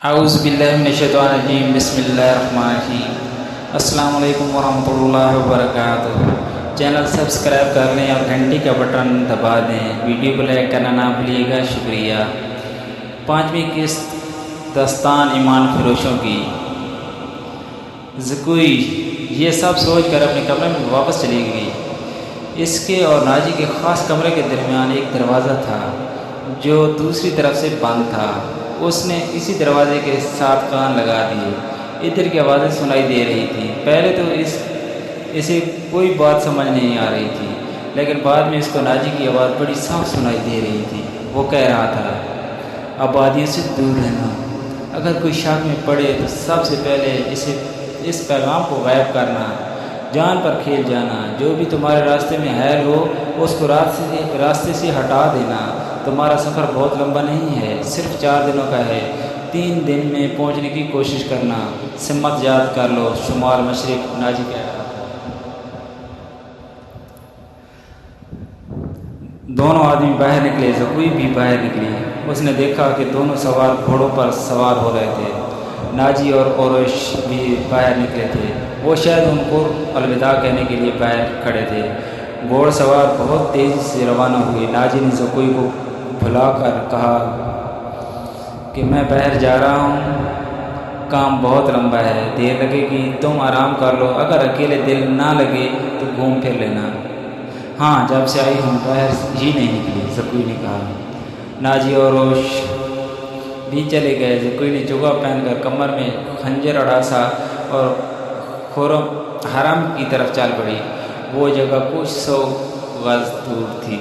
اعوذ باللہ من الشیطان الرجیم بسم اللہ الرحمن الرحیم السلام علیکم ورحمۃ اللہ وبرکاتہ۔ چینل سبسکرائب کر لیں اور گھنٹی کا بٹن دبا دیں، ویڈیو کو لائک کرنا نہ بھولیے گا، شکریہ۔ پانچویں قسط داستان ایمان فروشوں کی۔ زکوئی یہ سب سوچ کر اپنے کمرے میں واپس چلی گئی۔ اس کے اور ناجی کے خاص کمرے کے درمیان ایک دروازہ تھا جو دوسری طرف سے بند تھا۔ اس نے اسی دروازے کے ساتھ کان لگا دیے۔ ادھر کی آوازیں سنائی دے رہی تھی۔ پہلے تو اسے کوئی بات سمجھ نہیں آ رہی تھی، لیکن بعد میں اس کو ناجی کی آواز بڑی صاف سنائی دے رہی تھی۔ وہ کہہ رہا تھا، آبادیوں سے دور رہنا، اگر کوئی شک میں پڑے تو سب سے پہلے اس پیغام کو غائب کرنا، جان پر کھیل جانا، جو بھی تمہارے راستے میں حائل ہو اس کو راستے سے ہٹا دینا۔ تمہارا سفر بہت لمبا نہیں ہے، صرف 4 دنوں کا ہے، 3 دن میں پہنچنے کی کوشش کرنا۔ سمت یاد کر لو، شمال مشرق۔ ناجی کہہ رہا تھا۔ دونوں آدمی باہر نکلے، زکوئی بھی باہر نکلی۔ اس نے دیکھا کہ دونوں سوار گھوڑوں پر سوار ہو رہے تھے۔ ناجی اور اوروش بھی باہر نکلے تھے، وہ شاید ان کو الوداع کہنے کے لیے باہر کھڑے تھے۔ گھوڑ سوار بہت تیزی سے روانہ ہوئے۔ ناجی نے زکوئی کو بھلا کر کہا کہ میں باہر جا رہا ہوں، کام بہت لمبا ہے، دیر لگے گی، تم آرام کر لو، اگر اکیلے دل نہ لگے تو گھوم پھر لینا۔ ہاں، جب سے آئی ہوں باہر ہی نہیں نکلی، زکوئی نے کہا۔ ناجی اور اوروش بھی چلے گئے۔ زکوئی نے جگہ پہن کر کمر میں خنجر اڑاسا اور حرم کی طرف چل پڑی۔ وہ جگہ کچھ 100 گز دور تھی۔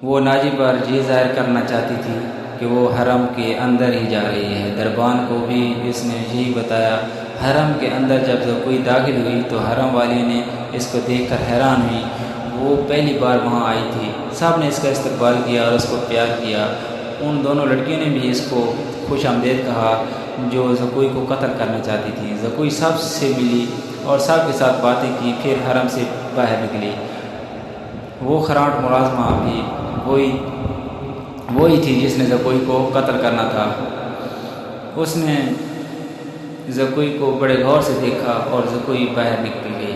وہ ناجی پر یہ ظاہر کرنا چاہتی تھی کہ وہ حرم کے اندر ہی جا رہی ہے۔ دربان کو بھی اس نے یہی بتایا۔ حرم کے اندر جب زکوئی داخل ہوئی تو حرم والی نے اس کو دیکھ کر حیران ہوئی۔ وہ پہلی بار وہاں آئی تھی۔ سب نے اس کا استقبال کیا اور اس کو پیار کیا۔ ان دونوں لڑکیوں نے بھی اس کو خوش آمدید کہا جو زکوئی کو قتل کرنا چاہتی تھی۔ زکوئی سب سے ملی اور سب کے ساتھ باتیں کی، پھر حرم سے باہر نکلی۔ وہ خراٹ ملازمہ بھی وہی تھی جس نے زکوئی کو قتل کرنا تھا۔ اس نے زکوئی کو بڑے غور سے دیکھا اور زکوئی باہر نکل گئی۔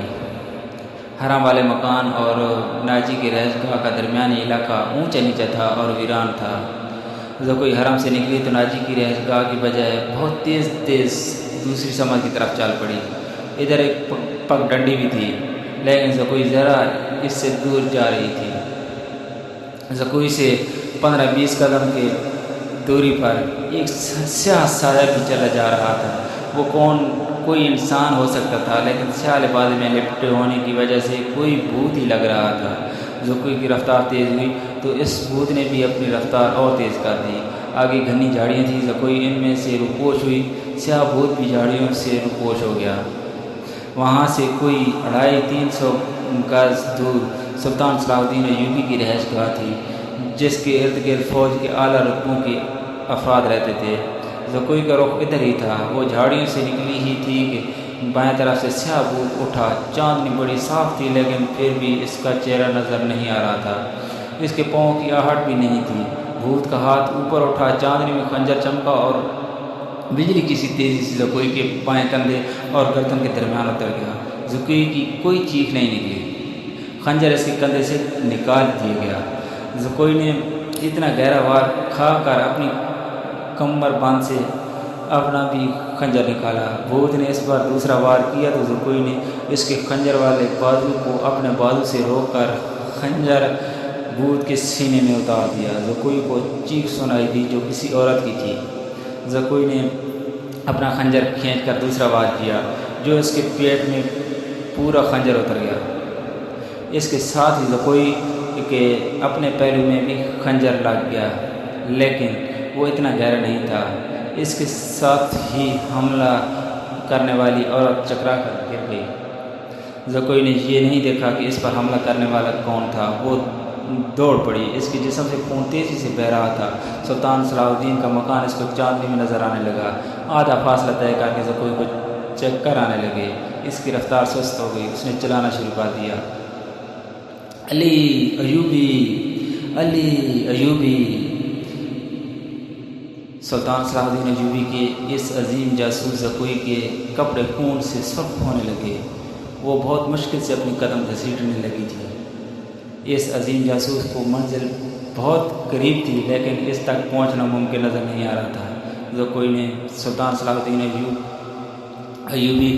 حرم والے مکان اور ناجی کے رہائش گاہ کا درمیانی علاقہ اونچا نیچا تھا اور ویران تھا۔ زکوئی حرم سے نکلی تو ناجی کی رہائش گاہ کی بجائے بہت تیز دوسری سمت کی طرف چل پڑی۔ ادھر ایک پگ ڈنڈی بھی تھی، لیکن زکوئی ذرا اس سے دور جا رہی تھی۔ زکوئی سے 15-20 قدم کی دوری پر ایک سیاہ سایہ بھی چلا جا رہا تھا۔ وہ کوئی انسان ہو سکتا تھا، لیکن سیاہ لباس میں لپٹے ہونے کی وجہ سے کوئی بھوت ہی لگ رہا تھا۔ زکوئی کی رفتار تیز ہوئی تو اس بھوت نے بھی اپنی رفتار اور تیز کر دی۔ آگے گھنی جھاڑیاں تھیں، زکوئی ان میں سے روپوش ہوئی۔ سیاہ بھوت بھی جھاڑیوں سے روپوش ہو گیا۔ وہاں سے کوئی 250-300 گز دور سلطان صلاح الدین ایوبی کی رہائش گاہ تھی، جس کے ارد گرد فوج کے اعلیٰ رتبوں کے افراد رہتے تھے۔ زکوئی کا رخ ادھر ہی تھا۔ وہ جھاڑیوں سے نکلی ہی تھی کہ بائیں طرف سے سیاہ بھوت اٹھا۔ چاندنی بڑی صاف تھی، لیکن پھر بھی اس کا چہرہ نظر نہیں آ رہا تھا۔ اس کے پاؤں کی آہٹ بھی نہیں تھی۔ بھوت کا ہاتھ اوپر اٹھا، چاندنی میں خنجر چمکا اور بجلی کی سی تیزی سے زکوئی کے بائیں کندھے اور گردن کے درمیان اتر گیا۔ زکوئی کی کوئی چیخ نہیں نکلی۔ خنجر اس کے کندھے سے نکال دیا گیا۔ زکوئی نے اتنا گہرا وار کھا کر اپنی کمر بند سے اپنا بھی خنجر نکالا۔ بھوت نے اس بار دوسرا وار کیا تو زکوئی نے اس کے خنجر والے بازو کو اپنے بازو سے روک کر خنجر بھوت کے سینے میں اتار دیا۔ زکوئی کو چیخ سنائی دی جو کسی عورت کی تھی۔ زکوئی نے اپنا خنجر کھینچ کر دوسرا وار کیا، جو اس کے پیٹ میں پورا خنجر اتر گیا۔ اس کے ساتھ ہی زکوئی کے اپنے پہلو میں بھی خنجر لگ گیا، لیکن وہ اتنا گہرا نہیں تھا۔ اس کے ساتھ ہی حملہ کرنے والی عورت چکرا کر گر گئی۔ زکوئی نے یہ نہیں دیکھا کہ اس پر حملہ کرنے والا کون تھا۔ وہ دوڑ پڑی۔ اس کے جسم سے خون تیزی سے بہہ رہا تھا۔ سلطان صلاح الدین کا مکان اس کو چاندنی میں نظر آنے لگا۔ آدھا فاصلہ طے کر کے زکوئی کو چکر آنے لگے۔ اس کی رفتار سست ہو گئی۔ اس نے چلانا شروع کر دیا۔ علی ایوبی، علی ایوبی۔ سلطان صلاح الدین ایوبی کے اس عظیم جاسوس زکوئی کے کپڑے خون سے سرخ ہونے لگے۔ وہ بہت مشکل سے اپنی قدم گھسیٹنے لگی تھی۔ اس عظیم جاسوس کو منزل بہت قریب تھی، لیکن اس تک پہنچنا ممکن نظر نہیں آ رہا تھا۔ زکوئی نے سلطان صلاح الدین ایوبی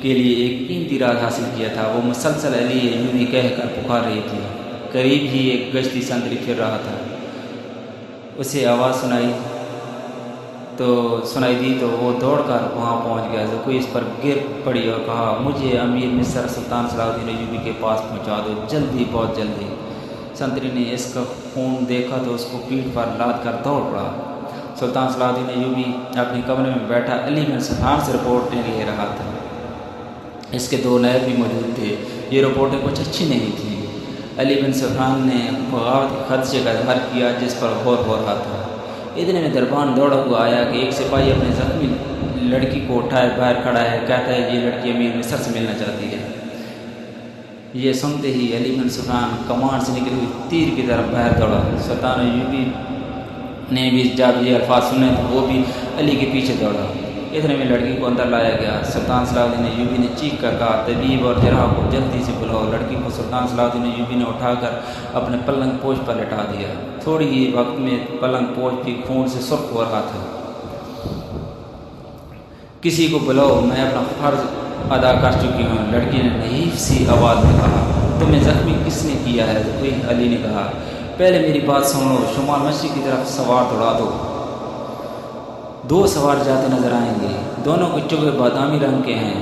کے لیے ایک قیمتی راز حاصل کیا تھا۔ وہ مسلسل علی ایوبی کہہ کر پکار رہی تھی۔ قریب ہی ایک گشتی سنتری پھر رہا تھا۔ اسے آواز سنائی دی تو وہ دوڑ کر وہاں پہنچ گیا۔ زکوئی اس پر گر پڑی اور کہا، مجھے امیر مصر سلطان صلاح الدین ایوبی کے پاس پہنچا دو، جلدی، بہت جلدی۔ سنتری نے اس کا خون دیکھا تو اس کو پیٹھ پر لاد کر دوڑ پڑا۔ سلطان صلاح الدین ایوبی اپنے کمرے میں بیٹھا علی بن سفیان سے رپورٹیں لے رہا تھا۔ اس کے 2 نائب بھی موجود تھے۔ یہ رپورٹیں کچھ اچھی نہیں تھیں۔ علی بن سفیان نے بغاوت کے خدشے کا اظہار کیا جس پر غور ہو رہا تھا۔ اتنے میں دربان دوڑا ہوا آیا کہ ایک سپاہی اپنے زخمی لڑکی کو اٹھائے باہر کھڑا ہے، کہتا ہے یہ لڑکی امیر مصر سے ملنا چاہتی ہے۔ یہ سنتے ہی علی بن سفیان کمان سے نکلی ہوئی تیر کی طرف باہر دوڑا۔ سلطان ایوبی نے بھی جب یہ الفاظ سنے تو وہ بھی علی کے پیچھے دوڑا۔ اتنے میں لڑکی کو اندر لایا گیا۔ سلطان صلاح الدین ایوبی نے چیخ کر کہا، طبیب اور جراح کو جلدی سے بلاؤ۔ لڑکی کو سلطان صلاح الدین ایوبی نے اٹھا کر اپنے پلنگ پوش پر لٹا دیا۔ تھوڑی ہی وقت میں پلنگ پوش بھی خون سے سرخ ہو رہا تھا۔ کسی کو بلاؤ، میں اپنا فرض ادا کر چکی ہوں، لڑکی نے نحیف سی آواز میں کہا۔ تمہیں زخمی کس نے کیا ہے؟ زکوئی علی نے کہا، پہلے میری بات سن لو، شمال مشرق کی طرف سوار دوڑا دو۔ 2 سوار جاتے نظر آئیں گے۔ دونوں کے چوبے بادامی رنگ کے ہیں۔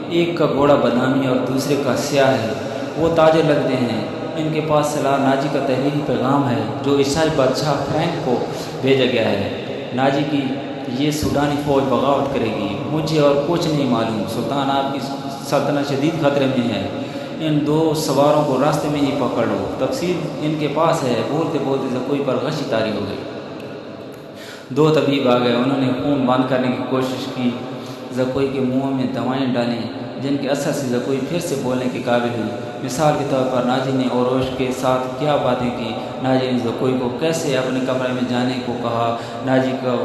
ایک کا گھوڑا بادامی اور دوسرے کا سیاہ ہے۔ وہ تاجر لگتے ہیں۔ ان کے پاس سلاح ناجی کا تحریری پیغام ہے جو عیسائی بادشاہ فرینک کو بھیجا گیا ہے۔ ناجی کی یہ سوڈانی فوج بغاوت کرے گی۔ مجھے اور کچھ نہیں معلوم۔ سلطان آپ کی سلطنت شدید خطرے میں ہے۔ ان 2 سواروں کو راستے میں ہی پکڑ لو، تفصیل ان کے پاس ہے۔ بولتے بولتے زکوئی پر غشی طاری ہو گئی۔ 2 طبیب آ گئے۔ انہوں نے خون بند کرنے کی کوشش کی۔ زکوئی کے منہ میں دوائیں ڈالیں جن کے اثر سے زکوئی پھر سے بولنے کے قابل ہوئی۔ مثال کے طور پر ناجی نے اوروش کے ساتھ کیا باتیں کی، ناجی نے زکوئی کو کیسے اپنے کمرے میں جانے کو کہا، ناجی کا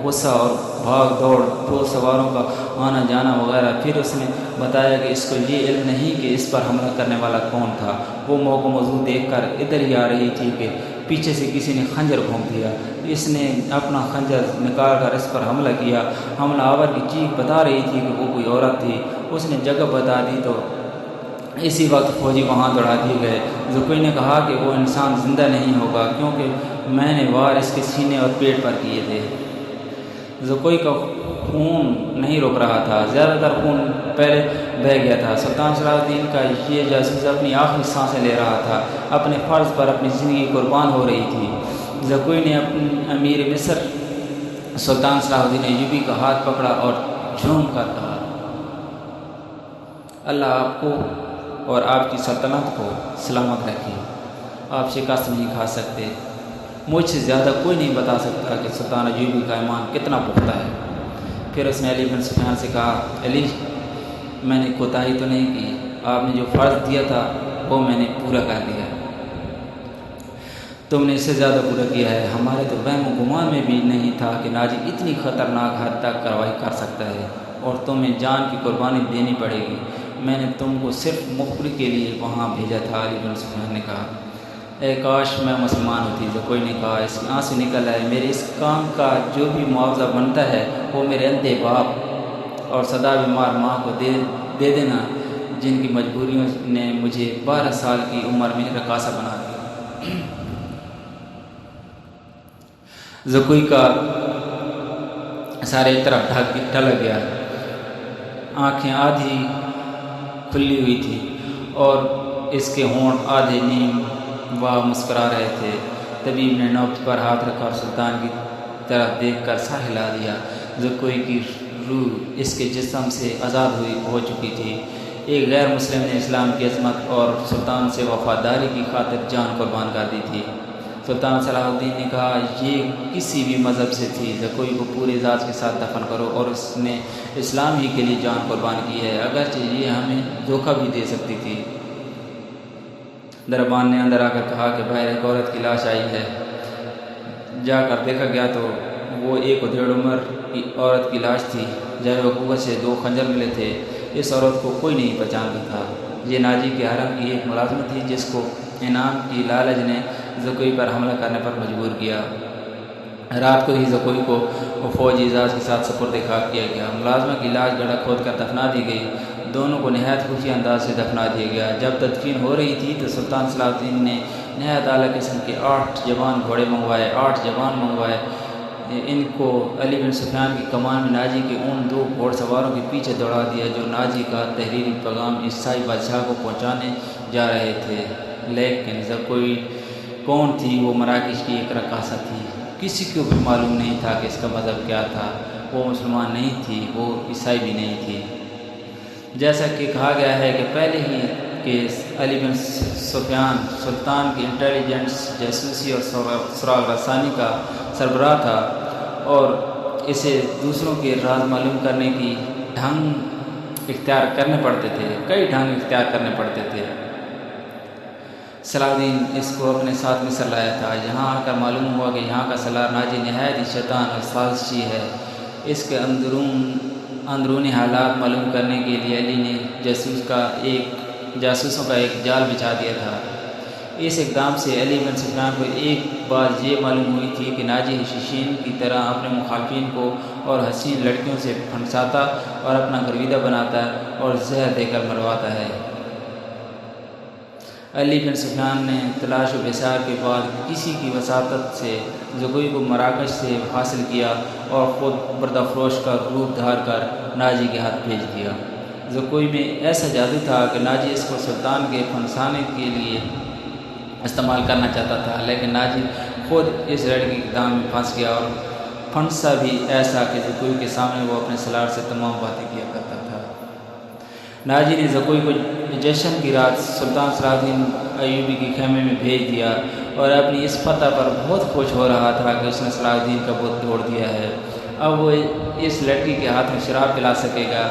غصہ اور بھاگ دوڑ، 2 سواروں کا آنا جانا وغیرہ۔ پھر اس نے بتایا کہ اس کو یہ علم نہیں کہ اس پر حملہ کرنے والا کون تھا۔ وہ موقع موضوع دیکھ کر ادھر ہی آ رہی تھی کہ پیچھے سے کسی نے خنجر گھونپ دیا۔ اس نے اپنا خنجر نکال کر اس پر حملہ کیا۔ حملہ آور کی چیخ بتا رہی تھی کہ وہ کوئی عورت تھی۔ اس نے جگہ بتا دی تو اسی وقت فوجی وہاں دوڑا دیے گئے۔ زکوئی نے کہا کہ وہ انسان زندہ نہیں ہوگا کیونکہ میں نے وار اس کے سینے اور پیٹ پر کیے تھے۔ زکوئی کا خون نہیں رک رہا تھا، زیادہ تر خون پہلے بہہ گیا تھا۔ سلطان صلاح الدین کا یہ جاسوس اپنی آخری سانسیں لے رہا تھا، اپنے فرض پر اپنی زندگی قربان ہو رہی تھی۔ زکوئی نے اپنے امیر مصر سلطان صلاح الدین ایوبی کا ہاتھ پکڑا اور جھوم کر کہا، اللہ آپ کو اور آپ کی سلطنت کو سلامت رکھے۔ آپ شکست نہیں کھا سکتے۔ مجھ سے زیادہ کوئی نہیں بتا سکتا کہ سلطان ایوبی کا ایمان کتنا پختہ ہے۔ پھر اس نے علی بن سفیان سے کہا، علی، میں نے کوتاہی تو نہیں کی۔ آپ نے جو فرض دیا تھا وہ میں نے پورا کر دیا۔ تم نے اس سے زیادہ پورا کیا ہے۔ ہمارے تو وہم و گمان میں بھی نہیں تھا کہ ناجی اتنی خطرناک حد تک کارروائی کر سکتا ہے اور تمہیں جان کی قربانی دینی پڑے گی۔ میں نے تم کو صرف مخبری کے لیے وہاں بھیجا تھا۔ علی بن سفیان نے کہا، اے کاش میں مسلمان ہوتی۔ زکوئی نے کہا، اس کی آنکھ سے نکل آئے، میرے اس کام کا جو بھی معاوضہ بنتا ہے وہ میرے اندھے باپ اور سدا بیمار ماں کو دے دینا جن کی مجبوریوں نے مجھے 12 سال کی عمر میں رقاصہ بنا دیا۔ زکوئی کا سارے طرف ڈھلک گیا، آنکھیں آدھی کھلی ہوئی تھی اور اس کے ہونٹ آدھے نیم وہ مسکرا رہے تھے۔ طبیب نے نبض پر ہاتھ رکھا اور سلطان کی طرف دیکھ کر سر ہلا دیا۔ زکوئی کی روح اس کے جسم سے آزاد ہو چکی تھی۔ ایک غیر مسلم نے اسلام کی عظمت اور سلطان سے وفاداری کی خاطر جان قربان کر دی تھی۔ سلطان صلاح الدین نے کہا، یہ کسی بھی مذہب سے تھی، زکوئی کو پورے اعزاز کے ساتھ دفن کرو، اور اس نے اسلام ہی کے لیے جان قربان کی ہے، اگرچہ یہ ہمیں دھوکہ بھی دے سکتی تھی۔ دربان نے اندر آ کر کہا کہ باہر ایک عورت کی لاش آئی ہے۔ جا کر دیکھا گیا تو وہ ایک ادھیڑ عمر کی عورت کی لاش تھی جہاں حقوقت سے 2 خنجر ملے تھے۔ اس عورت کو کوئی نہیں پہچانتا تھا۔ یہ ناجی کے حرم کی ایک ملازمت تھی جس کو انعام کی لالچ نے زکوئی پر حملہ کرنے پر مجبور کیا۔ رات کو ہی زکوئی کو فوجی اعزاز کے ساتھ سپرد خاک کیا گیا۔ ملازمہ کی لاش گڑھا کھود کر دفنا دی گئی۔ دونوں کو نہایت خفیہ انداز سے دفنا دیا گیا۔ جب تدفین ہو رہی تھی تو سلطان صلاح الدین نے نہایت اعلیٰ قسم کے 8 جوان گھوڑے منگوائے 8 جوان منگوائے۔ ان کو علی بن سفیان کی کمان میں ناجی کے ان 2 گھوڑ سواروں کے پیچھے دوڑا دیا جو ناجی کا تحریری پیغام عیسائی بادشاہ کو پہنچانے جا رہے تھے۔ لیکن زکوئی کون تھی؟ وہ مراکش کی ایک رقاصہ تھی۔ کسی کو بھی معلوم نہیں تھا کہ اس کا مذہب کیا تھا۔ وہ مسلمان نہیں تھی، وہ عیسائی بھی نہیں تھی۔ جیسا کہ کہا گیا ہے کہ پہلے ہی کہ علی بن سفیان سلطان کی انٹیلیجنس جاسوسی اور سراغ رسانی کا سربراہ تھا اور اسے دوسروں کے راز معلوم کرنے کی ڈھنگ اختیار کرنے پڑتے تھے، کئی ڈھنگ اختیار کرنے پڑتے تھے۔ صلاح الدین اس کو اپنے ساتھ مصر لایا تھا۔ یہاں آ کر معلوم ہوا کہ یہاں کا سالار ناجی نہایت ہی شیطان اور سازشی ہے۔ اس کے اندرونی حالات معلوم کرنے کے لیے علی نے جاسوسوں کا ایک جال بچھا دیا تھا۔ اس اقدام سے علی بن سفیان کو ایک بات یہ معلوم ہوئی تھی کہ ناجی حشیشین کی طرح اپنے مخالفین کو اور حسین لڑکیوں سے پھنساتا اور اپنا گرویدہ بناتا اور زہر دے کر مرواتا ہے۔ علی بن سفیان نے تلاش و بسار کے بعد کسی کی وساطت سے زکوئی کو مراکش سے حاصل کیا اور خود بردافروش کا روپ دھار کر ناجی کے ہاتھ بھیج دیا۔ زکوئی میں ایسا جادو تھا کہ ناجی اس کو سلطان کے پھنسانے کے لیے استعمال کرنا چاہتا تھا، لیکن ناجی خود اس لڑکی کے دام میں پھنس گیا اور پھنسا بھی ایسا کہ زکوئی کے سامنے وہ اپنے سالار سے تمام باتیں کیا کرتا تھا۔ ناجی نے زکوئی کو جشن کی رات سلطان صلاح الدین ایوبی کے خیمے میں بھیج دیا اور اپنی اس فتح پر بہت خوش ہو رہا تھا کہ اس نے صلاح الدین کا بت توڑ دیا ہے۔ اب وہ اس لڑکی کے ہاتھ میں شراب پلا سکے گا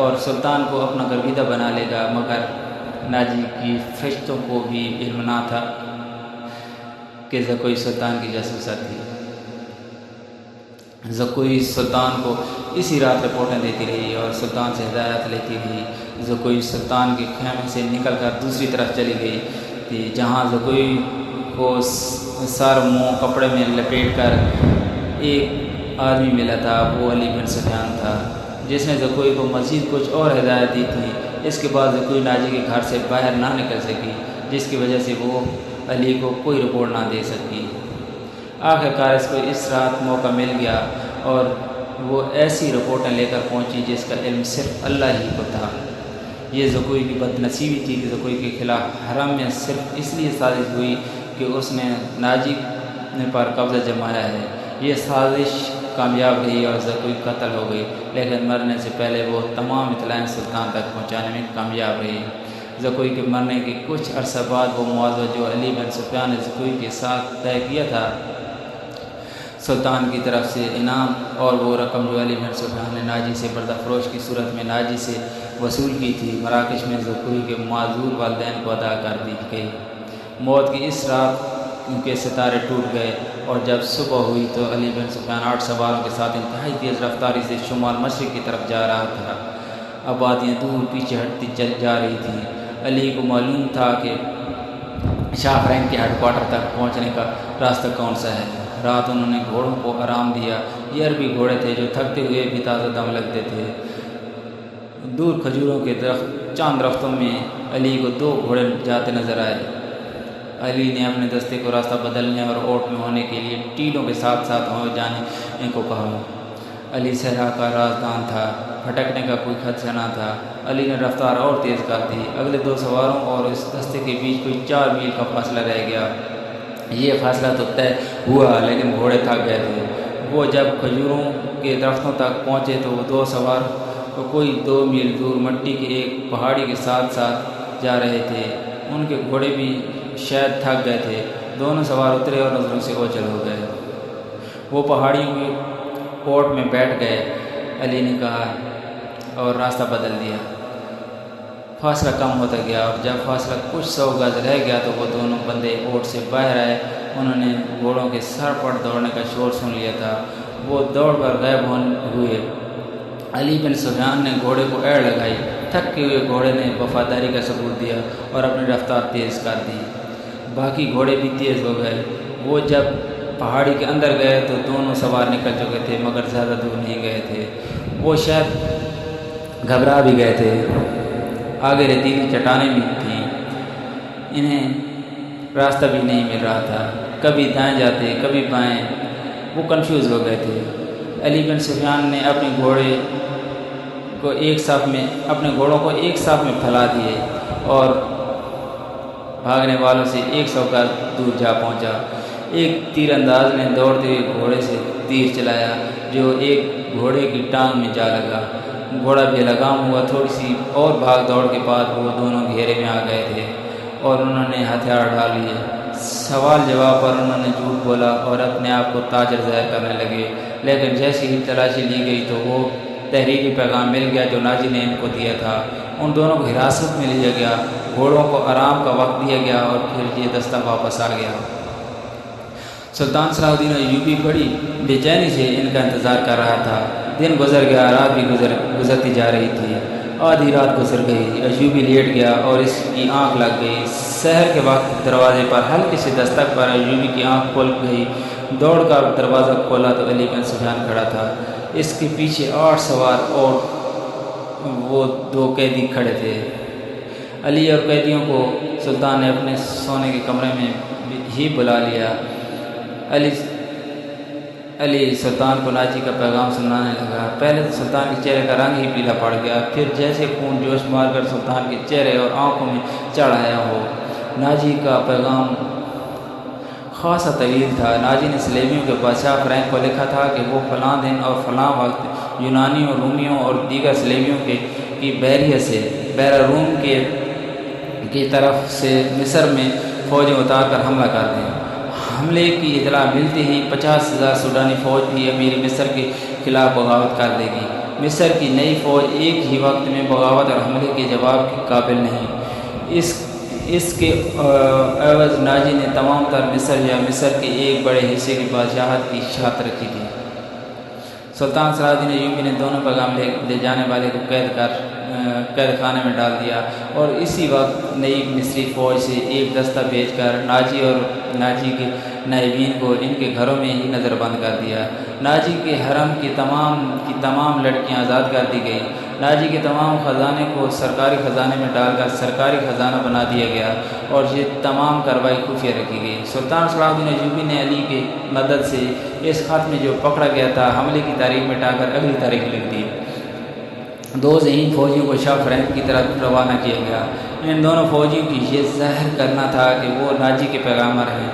اور سلطان کو اپنا گرویدہ بنا لے گا۔ مگر ناجی کی فرشتوں کو بھی علم نہ تھا کہ زکوئی سلطان کی جاسوسہ تھی۔ زکوئی سلطان کو اسی رات رپورٹیں دیتی رہی اور سلطان سے ہدایات لیتی رہی۔ زکوئی سلطان کے خیمے سے نکل کر دوسری طرف چلی گئی تھی جہاں زکوئی کو سر منہ کپڑے میں لپیٹ کر ایک آدمی ملا تھا۔ وہ علی بن سفیان تھا جس نے زکوئی کو مزید کچھ اور ہدایت دی تھی۔ اس کے بعد زکوئی ناجی کے گھر سے باہر نہ نکل سکی، جس کی وجہ سے وہ علی کو کوئی رپورٹ نہ دے سکی۔ آخرکار اس کو اس رات موقع مل گیا اور وہ ایسی رپورٹیں لے کر پہنچی جس کا علم صرف اللہ ہی کو تھا۔ یہ زکوئی کی بد نصیبی تھی کہ زکوئی کے خلاف حرم میں صرف اس لیے سازش ہوئی کہ اس نے ناجی پر قبضہ جمایا ہے۔ یہ سازش کامیاب رہی اور زکوئی قتل ہو گئی، لیکن مرنے سے پہلے وہ تمام اطلاعیں سلطان تک پہنچانے میں کامیاب رہی۔ زکوئی کے مرنے کے کچھ عرصہ بعد وہ معاوضہ جو علی بن سفیان نے زکوئی کے ساتھ طے کیا تھا سلطان کی طرف سے انعام، اور وہ رقم جو علی بن سفیان نے ناجی سے بردافروش کی صورت میں ناجی سے وصول کی تھی، مراکش میں زکوئی کے معذور والدین کو ادا کر دی گئی۔ موت کی اس رات کے ستارے ٹوٹ گئے اور جب صبح ہوئی تو علی بن سفیان 8 سواروں کے ساتھ انتہائی تیز رفتاری سے شمال مشرق کی طرف جا رہا تھا۔ آبادیاں دور پیچھے ہٹتی چل جا رہی تھیں۔ علی کو معلوم تھا کہ شاہ فرینک کے ہیڈ کوارٹر تک پہنچنے کا راستہ کون سا ہے۔ رات انہوں نے گھوڑوں کو آرام دیا۔ یہ عربی گھوڑے تھے جو تھکتے ہوئے بھی تازہ دم لگتے تھے۔ دور کھجوروں کے چاند درختوں میں علی کو 2 گھوڑے جاتے نظر آئے۔ علی نے اپنے دستے کو راستہ بدلنے اور اوٹ میں ہونے کے لیے ٹیلوں کے ساتھ ساتھ ہو جانے کو کہا۔ علی صحرا کا رازدان تھا، بھٹکنے کا کوئی خدشہ نہ تھا۔ علی نے رفتار اور تیز کر دی۔ اگلے 2 سواروں اور اس دستے کے بیچ کوئی 4 میل کا فاصلہ رہ گیا۔ یہ فاصلہ تو طے ہوا لیکن گھوڑے تھک گئے تھے۔ وہ جب کھجوروں کے درختوں تک پہنچے تو وہ 2 سوار کوئی 2 میل دور مٹی کے ایک پہاڑی کے ساتھ ساتھ جا رہے تھے۔ ان کے گھوڑے بھی شاید تھک گئے تھے۔ دونوں سوار اترے اور نظروں سے اوجھل ہو گئے۔ وہ پہاڑیوں کے اوٹ میں بیٹھ گئے، علی نے کہا، اور راستہ بدل دیا۔ فاصلہ کم ہوتا گیا اور جب فاصلہ کچھ 100 گز رہ گیا تو وہ دونوں بندے اوٹ سے باہر آئے۔ انہوں نے گھوڑوں کے سر پر دوڑنے کا شور سن لیا تھا۔ وہ دوڑ کر غائب ہوئے۔ علی بن سفیان نے گھوڑے کو ایڑ لگائی، تھک کے ہوئے گھوڑے نے وفاداری کا ثبوت دیا اور اپنی رفتار تیز کر دی۔ باقی گھوڑے بھی تیز ہو گئے۔ وہ جب پہاڑی کے اندر گئے تو دونوں سوار نکل چکے تھے، مگر زیادہ دور نہیں گئے تھے۔ وہ شاید گھبرا بھی گئے تھے۔ آگے ریتیلی چٹانیں بھی تھیں، انہیں راستہ بھی نہیں مل رہا تھا، کبھی دائیں جاتے کبھی بائیں، وہ کنفیوز ہو گئے تھے۔ علی بن سفیان نے اپنے گھوڑوں کو ایک صف میں پھیلا دیے اور بھاگنے والوں سے 100 گز دور جا پہنچا۔ ایک تیر انداز نے دوڑتے ہوئے گھوڑے سے تیر چلایا جو ایک گھوڑے کی ٹانگ میں جا لگا۔ گھوڑا بے لگام ہوا۔ تھوڑی سی اور بھاگ دوڑ کے بعد وہ دونوں گھیرے میں آ گئے تھے اور انہوں نے ہتھیار ڈال لیے۔ سوال جواب پر انہوں نے جھوٹ بولا اور اپنے آپ کو تاجر ظاہر کرنے لگے، لیکن جیسی ہی تلاشی لی گئی تو وہ تحریری پیغام مل گیا جو ناجی نے ان کو دیا تھا۔ ان دونوں کو حراست میں لیا گیا، گھوڑوں کو آرام کا وقت دیا گیا اور پھر یہ دستہ واپس آ گیا۔ سلطان صلاح الدین ایوبی بڑی بے چینی سے ان کا انتظار کر رہا تھا۔ دن گزر گیا، رات بھی گزرتی جا رہی تھی۔ آدھی رات گزر گئی، ایوبی لیٹ گیا اور اس کی آنکھ لگ گئی۔ سحر کے وقت دروازے پر ہلکی سی دستک پر ایوبی کی آنکھ کھل گئی۔ دوڑ کر دروازہ کھولا تو علی بن سفیان کھڑا تھا۔ اس کے پیچھے 8 سوار اور وہ 2 قیدی کھڑے تھے۔ علی اور قیدیوں کو سلطان نے اپنے سونے کے کمرے میں ہی بلا لیا۔ علی سلطان کو ناجی کا پیغام سنانے لگا۔ پہلے تو سلطان کے چہرے کا رنگ ہی پیلا پڑ گیا، پھر جیسے خون جوش مار کر سلطان کے چہرے اور آنکھوں میں چڑھ آیا ہو۔ ناجی کا پیغام خاصا طویل تھا۔ ناجی نے سلیبیوں کے بادشاہ فرینک کو لکھا تھا کہ وہ فلاں دن اور فلاں وقت یونانیوں، رومیوں اور دیگر سلیبیوں کی بحریہ سے روم کی طرف سے مصر میں فوجیں اتار کر حملہ کر دیں۔ حملے کی اطلاع ملتے ہی 50,000 سوڈانی فوج بھی امیر مصر کے خلاف بغاوت کر دے گی۔ مصر کی نئی فوج ایک ہی وقت میں بغاوت اور حملے کے جواب کے قابل نہیں۔ اس کے عوض ناجی نے تمام تر مصر یا مصر کے ایک بڑے حصے کی بادشاہت کی شرط رکھی تھی۔ سلطان صلاح الدین ایوبی نے دونوں پیغام لے جانے والے کو قید خانے میں ڈال دیا اور اسی وقت نئی مصری فوج سے ایک دستہ بھیج کر ناجی اور ناجی کے نائبین کو ان کے گھروں میں ہی نظر بند کر دیا۔ ناجی کے حرم کی تمام لڑکیاں آزاد کر دی گئیں۔ ناجی کے تمام خزانے کو سرکاری خزانے میں ڈال کر سرکاری خزانہ بنا دیا گیا اور یہ تمام کارروائی خفیہ رکھی گئی۔ سلطان صلاح الدین ایوبی نے علی کی مدد سے اس خط میں جو پکڑا گیا تھا حملے کی تاریخ مٹا کر اگلی تاریخ لکھ دی۔ 2 ذہین فوجیوں کو شاہ فرینک کی طرف روانہ کیا گیا۔ ان دونوں فوجیوں کی یہ ظاہر کرنا تھا کہ وہ ناجی کے پیغامبر ہیں۔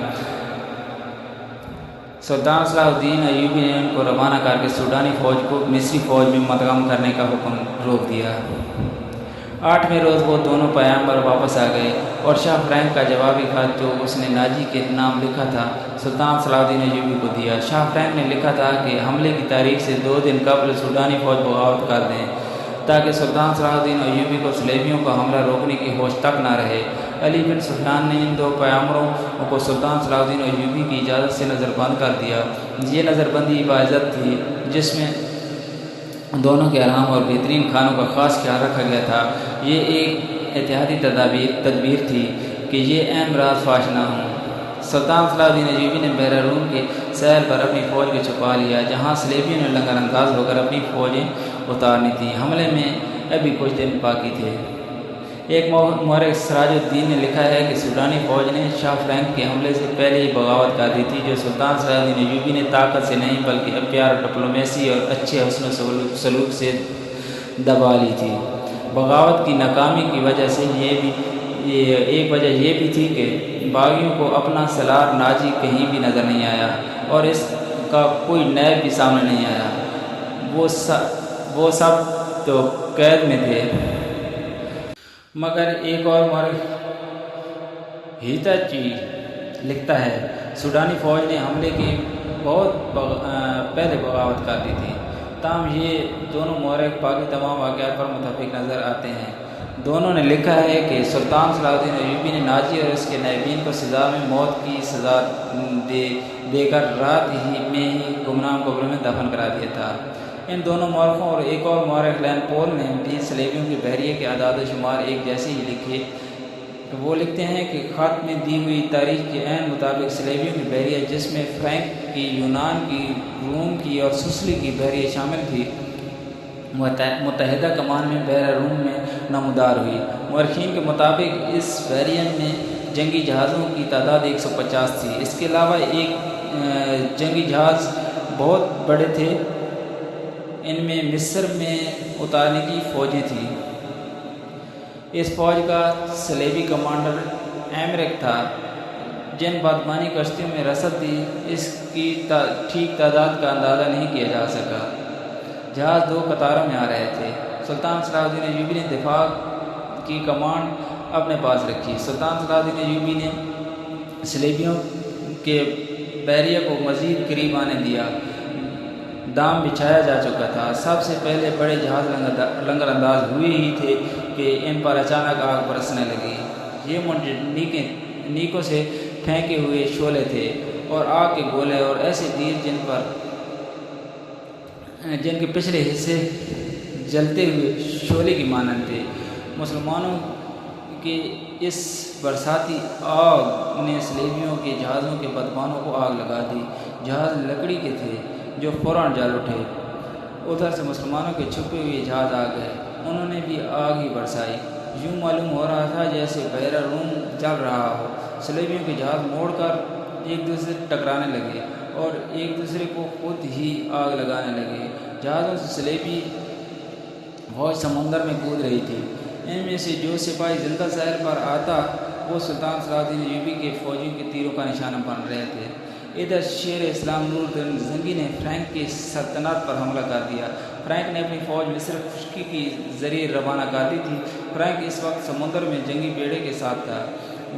سلطان صلاح الدین ایوبی نے ان کو روانہ کر کے سوڈانی فوج کو مصری فوج میں مدغم کرنے کا حکم روک دیا۔ 8ویں روز وہ دونوں پیغمبر واپس آ گئے اور شاہ فرینک کا جوابی خط جو اس نے ناجی کے نام لکھا تھا سلطان صلاح الدین ایوبی کو دیا۔ شاہ فرینک نے لکھا تھا کہ حملے کی تاریخ سے 2 دن قبل سوڈانی فوج بغاوت کر دیں تاکہ سلطان صلاح الدین ایوبی کو سلیبیوں کا حملہ روکنے کی ہوش تک نہ رہے۔ علی بن سفیان نے ان 2 پیغمبروں کو سلطان صلاح الدین ایوبی کی اجازت سے نظر بند کر دیا۔ یہ نظر بندی باعزت تھی جس میں دونوں کے آرام اور بہترین کھانوں کا خاص خیال رکھا گیا تھا۔ یہ ایک احتیاطی تدبیر تھی کہ یہ اہم راز فاش نہ ہوں۔ سلطان صلاح الدین ایوبی نے بحیرہ روم کے ساحل پر اپنی فوج کو چھپا لیا جہاں سلیبیوں نے لنگر انداز ہو کر اپنی فوجیں اتارنی تھیں۔ حملے میں ابھی کچھ دن باقی تھے۔ ایک مورخ سراج الدین نے لکھا ہے کہ سوڈانی فوج نے شاہ فرینک کے حملے سے پہلے ہی بغاوت کر دی تھی جو سلطان صلاح الدین ایوبی نے طاقت سے نہیں بلکہ پیار، ڈپلومیسی اور اچھے حسن و سلوک سے دبا لی تھی۔ بغاوت کی ناکامی کی وجہ سے ایک وجہ یہ بھی تھی کہ باغیوں کو اپنا سالار ناجی کہیں بھی نظر نہیں آیا اور اس کا کوئی نیب بھی سامنے نہیں آیا۔ وہ سب تو قید میں تھے۔ مگر ایک اور مورخ ہیتاچی لکھتا ہے سوڈانی فوج نے حملے کی بہت پہلے بغاوت کر دی تھی۔ تاہم یہ دونوں مورخ باقی تمام واقعات پر متفق نظر آتے ہیں۔ دونوں نے لکھا ہے کہ سلطان صلاح الدین ایوبی نے ناجی اور اس کے نائبین کو سزا میں موت کی سزا دے کر رات ہی میں ہی گمنام قبر میں دفن کرا دیا تھا۔ ان دونوں مورخوں اور ایک اور مورخ لین پول نے بھی صلیبیوں کے بحریے کے اعداد و شمار ایک جیسے ہی لکھے۔ وہ لکھتے ہیں کہ خط میں دی ہوئی تاریخ کے عین مطابق صلیبیوں کی بحریہ، جس میں فرینک کی، یونان کی، روم کی اور سسلی کی بحریہ شامل تھی، متحدہ کمان میں بحر روم میں نمودار ہوئی۔ مورخین کے مطابق اس بحریہ میں جنگی جہازوں کی تعداد 150 تھی۔ اس کے علاوہ ایک جنگی جہاز بہت بڑے تھے، ان میں مصر میں اتارنے کی فوجیں تھیں۔ اس فوج کا صلیبی کمانڈر ایمرک تھا۔ جن بادبانی کشتیوں میں رسد تھی، اس کی ٹھیک تعداد کا اندازہ نہیں کیا جا سکا۔ جہاز 2 قطاروں میں آ رہے تھے۔ سلطان صلاح الدین ایوبی نے دفاع کی کمانڈ اپنے پاس رکھی۔ سلطان صلاح الدین ایوبی نے صلیبیوں کے بحریہ کو مزید قریب آنے دیا۔ دام بچھایا جا چکا تھا۔ سب سے پہلے بڑے جہاز لنگر انداز ہوئے ہی تھے کہ ان پر اچانک آگ برسنے لگی۔ یہ نیکوں سے پھینکے ہوئے شعلے تھے اور آگ کے گولے اور ایسے تیر جن کے پچھلے حصے جلتے ہوئے شعلے کی مانند تھے۔ مسلمانوں کے اس برساتی آگ نے صلیبیوں کے جہازوں کے بادبانوں کو آگ لگا دی۔ جہاز لکڑی کے تھے جو فوراً جل اٹھے۔ ادھر سے مسلمانوں کے چھپے ہوئے جہاز آ گئے، انہوں نے بھی آگ ہی برسائی۔ یوں معلوم ہو رہا تھا جیسے بحیرہ روم جل رہا ہو۔ صلیبیوں کے جہاز موڑ کر ایک دوسرے سے ٹکرانے لگے اور ایک دوسرے کو خود ہی آگ لگانے لگے۔ جہازوں سے صلیبی فوج سمندر میں کود رہی تھی۔ ان میں سے جو سپاہی زندہ ساحل پر آتا وہ سلطان صلاح الدین ایوبی کے فوجیوں کے تیروں کا نشانہ بن رہے تھے۔ ادھر شیر اسلام نور الدین زنگی نے فرینک کی سلطنت پر حملہ کر دیا۔ فرینک نے اپنی فوج مصر خشکی کے ذریعے روانہ کر دی تھی۔ فرینک اس وقت سمندر میں جنگی بیڑے کے ساتھ تھا۔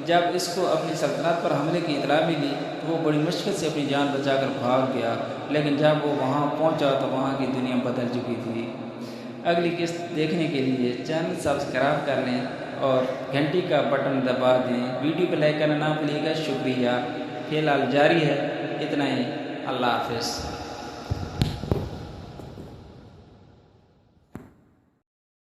جب اس کو اپنی سلطنت پر حملے کی اطلاع ملی تو وہ بڑی مشکل سے اپنی جان بچا کر بھاگ گیا، لیکن جب وہ وہاں پہنچا تو وہاں کی دنیا بدل چکی تھی۔ اگلی قسط دیکھنے کے لیے چینل سبسکرائب کر لیں اور گھنٹی کا بٹن دبا دیں۔ ویڈیو کو لائک کرنا نہ بھولیے گا۔ شکریہ۔ فی الحال جاری ہے اتنا ہی۔ اللہ حافظ۔